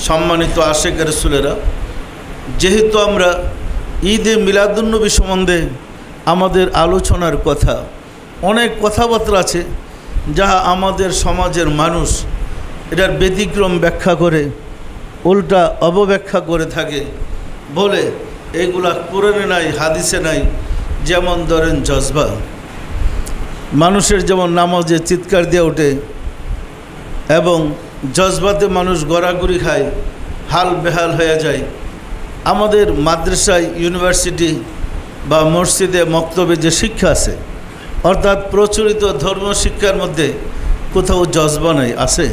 সম্মানিত আশেক রাসূলেরা, যেহেতু আমরা ঈদে মিলাদুন্নবী সম্বন্ধে আমাদের আলোচনার কথা, অনেক কথাবার্তা আছে যা আমাদের সমাজের মানুষ এটার ব্যতিক্রম ব্যাখ্যা করে, উল্টা অবব্যাখ্যা করে থাকে, বলে এইগুলা কোরআনে নাই, হাদিসে নাই। যেমন ধরেন জজবা, মানুষের যেমন নামাজে চিৎকার দিয়ে ওঠে এবং জজবাতে মানুষ গড়াগড়ি খায়, হাল বেহাল হয়ে যায়। আমাদের মাদ্রাসায়, ইউনিভার্সিটি বা মসজিদে, মক্তবে যে শিক্ষা আছে, অর্থাৎ প্রচলিত ধর্ম শিক্ষার মধ্যে কোথাও জজবা নাই, আছে?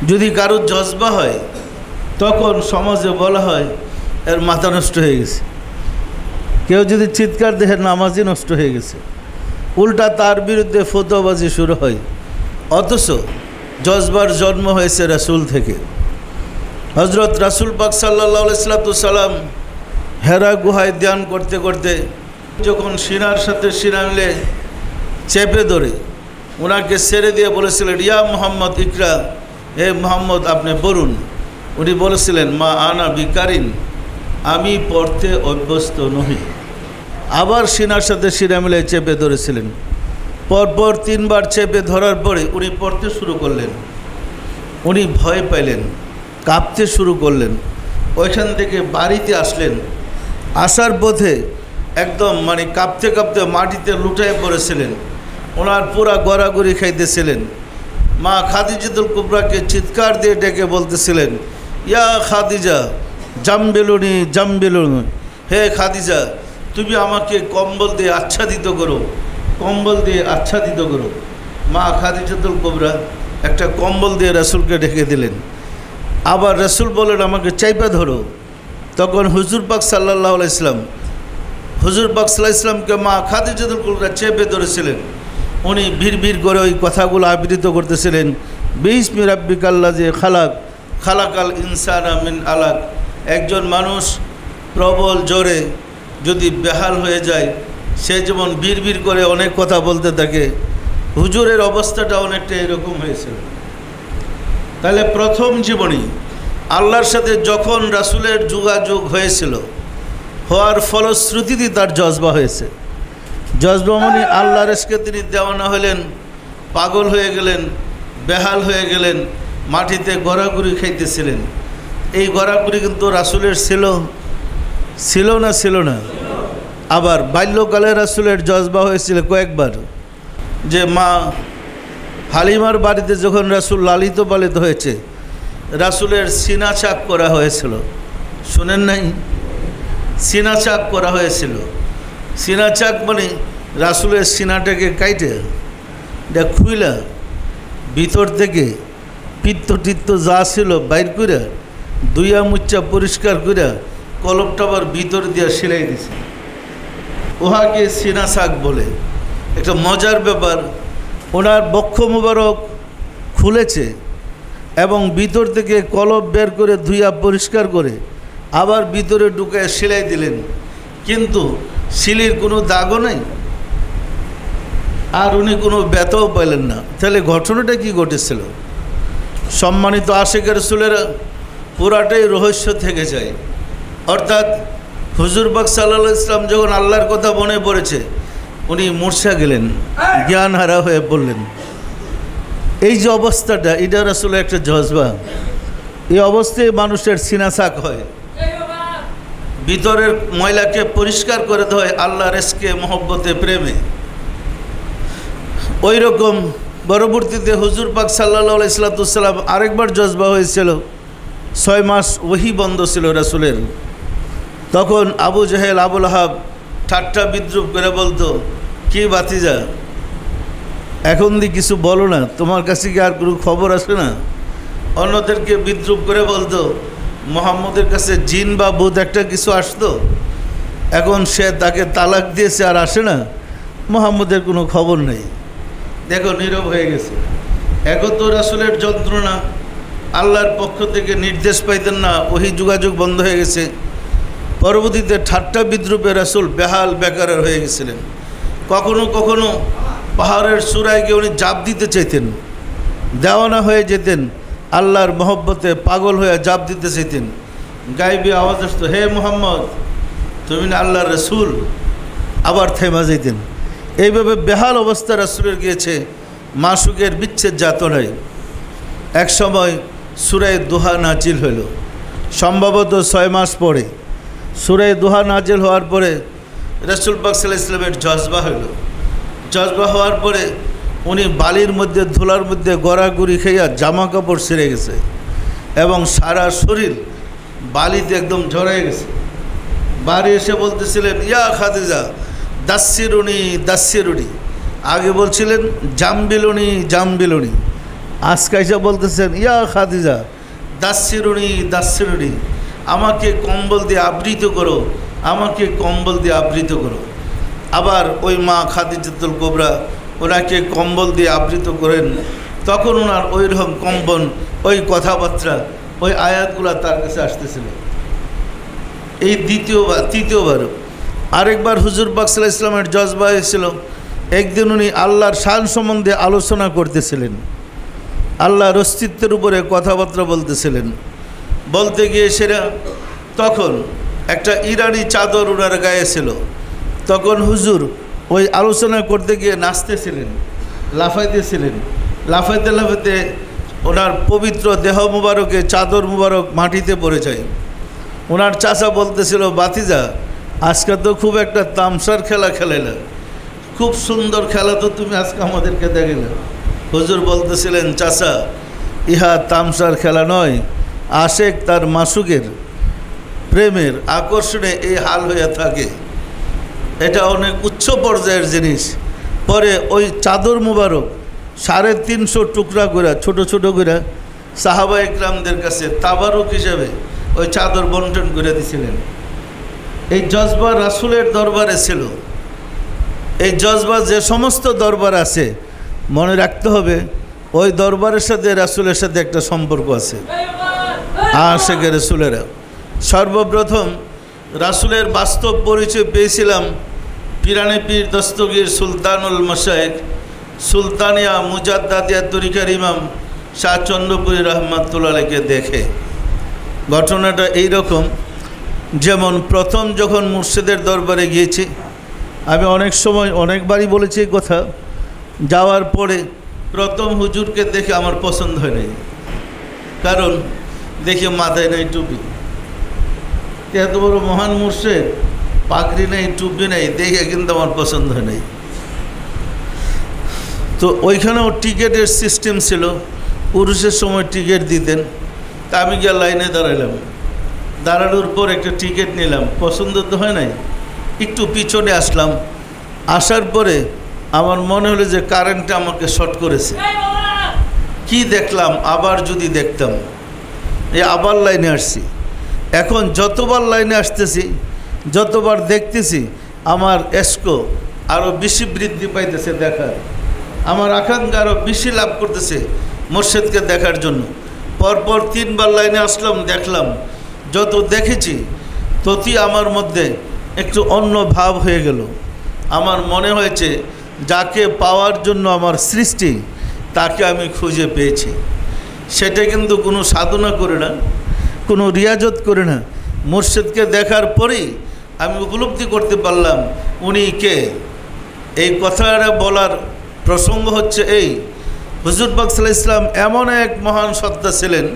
যদি কারো জজবা হয় তখন সমাজে বলা হয় এর মাথা নষ্ট হয়ে গেছে। কেউ যদি চিৎকার দেহে নামাজই নষ্ট হয়ে গেছে, উল্টা তার বিরুদ্ধে ফতোয়াবাজি শুরু হয়। অথচ জজবার জন্ম হয়েছে রাসূল থেকে। হজরত রাসূল পাক সাল্লাল্লাহু আলাইহি সাল্লাম হেরা গুহায় ধ্যান করতে করতে যখন সিনার সাথে সিনা মিলে চেপে ধরে ওনাকে ছেড়ে দিয়ে বলেছিলেন, ইয়া মুহাম্মদ ইকরা, হে মুহাম্মদ আপনি বলুন। উনি বলেছিলেন, মা আনা বিকারিন, আমি পড়তে অভ্যস্ত নহি। আবার সিনার সাথে সিনা মিলে চেপে ধরেছিলেন। পরপর 3 বার চেপে ধরার পরে উনি পড়তে শুরু করলেন। উনি ভয় পাইলেন, কাঁপতে শুরু করলেন। ওইখান থেকে বাড়িতে আসলেন। আসার পথে একদম কাঁপতে কাঁপতে মাটিতে লুটায় পড়েছিলেন। ওনার পুরা গড়াগড়ি খাইতেছিলেন। মা খাদিজাতুল কুবরাকে চিৎকার দিয়ে ডেকে বলতেছিলেন, ইয়া খাদিজা জামবেলুনি জামবেলুনি, হে খাদিজা তুমি আমাকে কম্বল দিয়ে আচ্ছাদিত করো, কম্বল দিয়ে আচ্ছাদিত করো। মা খাদিজাতুল কুবরা একটা কম্বল দিয়ে রাসূলকে ঢেকে দিলেন। আবার রাসূল বলেন, আমাকে চাইপা ধরো। তখন হুজুর পাক সাল্লাল্লাহু আলাইহি সাল্লাম, হুজুর পাক সাল্লাল্লাহু আলাইহি সাল্লামকে মা খাদিজাতুল কুবরা চেপে ধরেছিলেন। উনি ভিড় করে ওই কথাগুলো আবৃত্তি করতেছিলেন, বিসমি রাব্বিকাল্লাযী খালাক, খালাকাল ইনসানা মিন আলাক। একজন মানুষ প্রবল জোরে যদি বেহাল হয়ে যায়, সে যেমন ভিড় করে অনেক কথা বলতে থাকে, হুজুরের অবস্থাটা অনেকটা এরকম হয়েছিল। তাহলে প্রথম জীবনী আল্লাহর সাথে যখন রাসূলের যোগাযোগ হয়েছিল, হওয়ার ফলশ্রুতিতে তার জজবা হয়েছে। জজবা মানে আল্লাহর ইশকে তিনি দেওয়ানা হলেন, পাগল হয়ে গেলেন, বেহাল হয়ে গেলেন, মাটিতে গড়াগড়ি খাইতেছিলেন। এই গড়াগড়ি কিন্তু রাসূলের ছিল না? আবার বাল্যকালে রাসূলের জজবা হয়েছিল কয়েকবার, যে মা হালিমার বাড়িতে যখন রাসূল লালিত পালিত হয়েছে, রাসূলের সিনা চাক করা হয়েছিল। শুনেন নাই? সিনা চাক করা হয়েছিল। সিনা চাক মানে রাসূলের সিনাটাকে কাইটে খুইলা ভিতর থেকে পিত্ত যা ছিল বাইর করে দুইয়া মুচ্চা পরিষ্কার করে কলপটা আবার ভিতর দিয়া সেলাই দিছে। উহাকে সিনা চাক বলে। একটা মজার ব্যাপার, ওনার বক্ষ মুবারক খুলেছে এবং ভিতর থেকে কলপ বের করে ধুইয়া পরিষ্কার করে আবার ভিতরে ঢুকায় সেলাই দিলেন, কিন্তু শিলির কোনো দাগও নেই, আর উনি কোনো ব্যথাও পাইলেন না। তাহলে ঘটনাটা কি ঘটেছিল? সম্মানিত আশিক রাসূলেরা পুরাটাই রহস্য থেকে যায়। অর্থাৎ হুজুর পাক সাল্লাল্লাহু আলাইহি ওয়াসাল্লাম যখন আল্লাহর কথা মনে পড়েছে, উনি মূর্ছা গেলেন, জ্ঞান হারা হয়ে পড়লেন। এই যে অবস্থাটা, এটা আসলে একটা জজবা। এই অবস্থায় মানুষের সিনাসাক হয়, ভিতরের ময়লাকে পরিষ্কার করে দেয় আল্লাহর ইশকে, মহব্বতে, প্রেমে। ওই রকম পরবর্তীতে হুজুর পাক সাল্লাল্লাহু আলাইহি ওয়াসাল্লাম আরেকবার জজবা হয়েছিল। 6 মাস ওহী বন্ধ ছিল রাসূলের। তখন আবু জাহেল, আবুল আহাব ঠাট্টা বিদ্রুপ করে বলতো, কি ভাতিজা এখন দিয়ে কিছু বলো না, তোমার কাছে কি আর কোনো খবর আসে না? অন্যদেরকে বিদ্রুপ করে বলতো, মুহাম্মদের কাছে জিন বা ভূত একটা কিছু আসতো, এখন সে তাকে তালাক দিয়েছে আর আসে না, মুহাম্মদের কোনো খবর নেই। দেখো নীরব হয়ে গেছে। এখন তো রাসূলের যন্ত্রণা, আল্লাহর পক্ষ থেকে নির্দেশ পাইতেন না, ওহী যোগাযোগ বন্ধ হয়ে গেছে। পরবর্তীতে ঠাট্টা বিদ্রুপে রাসূল বেহাল বেকার হয়ে গেছিলেন। কখনো কখনো পাহাড়ের চূড়ায় গিয়ে উনি জাপ দিতে চাইতেন, দেওয়ানা হয়ে যেতেন, আল্লাহর মহব্বতে পাগল হয়ে জাপ দিতে চাইতেন। গায়েবী আওয়াজ আসতো, হে মুহাম্মদ তুমি না আল্লাহর রসুল, আবার থেমা যেতেন। এইভাবে বেহাল অবস্থা রাসূলের গিয়েছে মাসুকের বিচ্ছেদ যাতনায়। এক সময় সূরা দুহা নাজিল হইল, সম্ভবত 6 মাস পরে। সূরা দুহা নাজিল হওয়ার পরে রাসূল পাক সাল্লাল্লাহু আলাইহি ওয়াসাল্লামের জজবা হইল। জজবা হওয়ার পরে উনি বালির মধ্যে ধুলার মধ্যে গড়াগড়ি খাইয়া জামা কাপড় ছিঁড়ে গেছে এবং সারা শরীর বালিতে একদম জড়াই গেছে। বাড়ি এসে বলতেছিলেন, ইয়া খাদিজা দাসিরুনি দাসিরুনি। আগে বলছিলেন জামবিলুনি জামবিলুনি, আজকে এসে বলতেছেন ইয়া খাদিজা দাসিরুনি দাসিরুনি, আমাকে কম্বল দিয়ে আবৃত করো, আমাকে কম্বল দিয়ে আবৃত করো। আবার ওই মা খাদিজাতুল কুবরা ওনাকে কম্বল দিয়ে আবৃত করেন। তখন ওনার ওই রকম কম্বন, ওই কথাবার্তা, ওই আয়াতগুলো তার কাছে আসতেছিল। এই তৃতীয়বার আরেকবার হুজুর পাক সাল্লাল্লাহু আলাইহি ওয়াসাল্লামের জজবা হয়েছিল। একদিন উনি আল্লাহর শান সম্বন্ধে আলোচনা করতেছিলেন, আল্লাহর অস্তিত্বের উপরে কথাবার্তা বলতেছিলেন। বলতে গিয়ে সেটা তখন একটা ইরানি চাদর ওনার গায়ে ছিল। তখন হুজুর ওই আলোচনা করতে গিয়ে নাচতেছিলেন, লাফাইতেছিলেন। লাফাইতে লাফাইতে ওনার পবিত্র দেহ মুবারকে চাদর মুবারক মাটিতে পড়ে যায়। ওনার চাচা বলতেছিল, বাতিজা আজকে তো খুব একটা তামসার খেলা খেলাইলা, খুব সুন্দর খেলা তো তুমি আজকে আমাদেরকে দেখালে। হুজুর বলতেছিলেন, চাচা ইহা তামসার খেলা নয়, আশেক তার মাসুকের প্রেমের আকর্ষণে এই হাল হয়ে থাকে, এটা অনেক উচ্চ পর্যায়ের জিনিস। পরে ওই চাদর মুবারক 350 টুকরা করে ছোট ছোট করে সাহাবা ইকরামদের কাছে তাবারুক হিসাবে ওই চাদর বন্টন করে দিয়েছিলেন। এই জজবা রাসূলের দরবারে ছিল। এই জজবা যে সমস্ত দরবার আছে মনে রাখতে হবে ওই দরবারের সাথে রাসূলের সাথে একটা সম্পর্ক আছে। আশিকে রাসূলেরা সর্বপ্রথম রাসূলের বাস্তব পরিচয় পেয়েছিলাম পিরানে পীর দস্তগীর সুলতানুল মাশায়েখ সুলতানিয়া মুজাদ্দাদিয়া তরিকার ইমাম শাহ চন্দ্রপুরী রহমাতুল্লাহ আলাইহিকে দেখে। ঘটনাটা এই রকম, যেমন প্রথম যখন মুর্শিদের দরবারে গিয়েছি, আমি অনেক সময় অনেকবারই বলেছি এই কথা, যাওয়ার পরে প্রথম হুজুরকে দেখে আমার পছন্দ হয় নাই। কারণ দেখে মাথায় নেই টুপি, এত বড় মহান মুর্শিদ, পাগড়ি নেই টুপি নেই, দেখে কিন্তু আমার পছন্দ হয় নাই। তো ওইখানেও টিকিটের সিস্টেম ছিল, পুরুষের সময় টিকিট দিতেন। তা আমি গিয়ে লাইনে দাঁড়ালাম, দাঁড়ানোর পর একটা টিকিট নিলাম, পছন্দ তো হয় নাই, একটু পিছনে আসলাম। আসার পরে আমার মনে হলো যে কারেন্টটা আমাকে শর্ট করেছে। কি দেখলাম, আবার যদি দেখতাম, এই আবার লাইনে আসছি। এখন যতবার লাইনে আসতেছি, যতবার দেখতেছি, আমার এসকো আরও বেশি বৃদ্ধি পাইতেছে দেখার, আমার আকাঙ্ক্ষা আরও বেশি লাভ করতেছে মুর্শিদকে দেখার জন্য। পরপর 3 বার লাইনে আসলাম, দেখলাম। যত দেখেছি ততই আমার মধ্যে একটু অন্য ভাব হয়ে গেল। আমার মনে হয়েছে যাকে পাওয়ার জন্য আমার সৃষ্টি, তাকে আমি খুঁজে পেয়েছি। সেটা কিন্তু কোনো সাধনা করে না, কোনো রিয়াজত করে না, মুর্শিদকে দেখার পরেই আমি উপলব্ধি করতে পারলাম উনি কে। এই কথাটা বলার প্রসঙ্গ হচ্ছে এই, হুজুর পাক সাল্লাল্লাহু আলাইহি ওয়াসাল্লাম এমন এক মহান সত্তা ছিলেন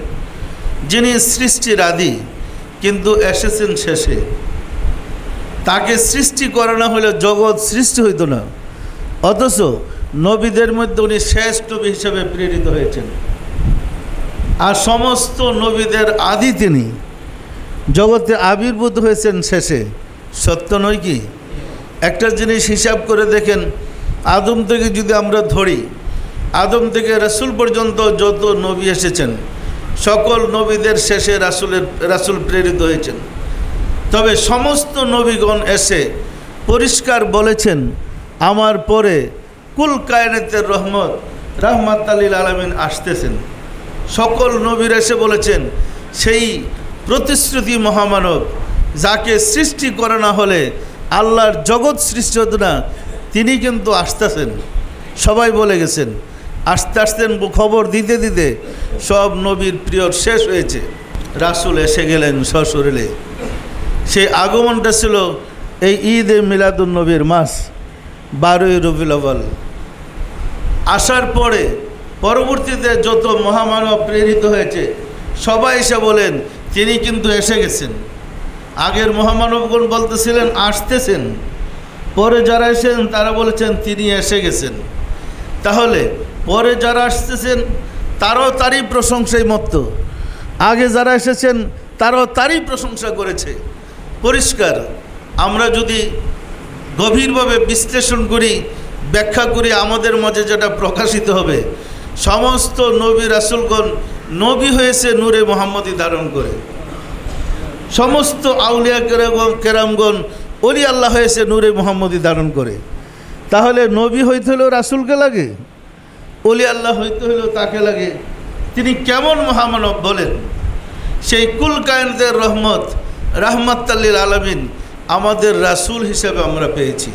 যিনি সৃষ্টির আদি, কিন্তু এসেছেন শেষে। তাকে সৃষ্টি করা না হলে জগৎ সৃষ্টি হইতো না, অথচ নবীদের মধ্যে উনি শেষ নবী হিসেবে প্রেরিত হয়েছেন। আর সমস্ত নবীদের আদি তিনি, জগতে আবির্ভূত হয়েছেন শেষে। সত্য নয় কি? একটা জিনিস হিসাব করে দেখেন, আদম থেকে যদি আমরা ধরি, আদম থেকে রাসূল পর্যন্ত যত নবী এসেছেন, সকল নবীদের শেষে রাসূল প্রেরিত হয়েছেন। তবে সমস্ত নবীগণ এসে পরিষ্কার বলেছেন, আমার পরে কুল কায়নাতের রহমাত লিল আলামিন আসতেছেন। সকল নবীর এসে বলেছেন সেই প্রতিশ্রুতি মহামানব, যাকে সৃষ্টি করা না হলে আল্লাহর জগৎ সৃষ্টি হতো না, তিনি কিন্তু আসতেছেন। সবাই বলে গেছেন। আস্তে আস্তে খবর দিতে দিতে সব নবীর পিরিয়ড শেষ হয়েছে। রাসূল এসে গেলেন সশরীরে। সেই আগমনটা ছিল এই ঈদে মিলাদুন নবীর মাস 12ই রবিউল আউয়াল। আসার পরে পরবর্তীতে যত মহামানব প্রেরিত হয়েছে সবাই এসে বলেন তিনি কিন্তু এসে গেছেন। আগের মহামানবগণ বলতেছিলেন আসতেছেন, পরে যারা এসেছেন তারা বলেছেন তিনি এসে গেছেন। তাহলে পরে যারা আসতেছেন তারাও তারই প্রশংসায় মত্ত, আগে যারা এসেছেন তারাও তারই প্রশংসা করেছে। পরিষ্কার আমরা যদি গভীরভাবে বিশ্লেষণ করি, ব্যাখ্যা করি, আমাদের মাঝে যেটা প্রকাশিত হবে, সমস্ত নবী রাসূলগণ নবী হয়েছে নূরে মুহাম্মদী ধারণ করে। সমস্ত আউলিয়া কেরামগণ ওলি আল্লাহ হয়েছে নূরে মুহাম্মদী ধারণ করে। তাহলে নবী হইতে হলেও রাসূলকে লাগে, ওলি আল্লাহ হইতে হলেও তাকে লাগে। তিনি কেমন মহামানব বলেন। সেই কুল কায়নাতের রহমত, রাহমাতাল লিল আলামিন আমাদের রাসূল হিসেবে আমরা পেয়েছি।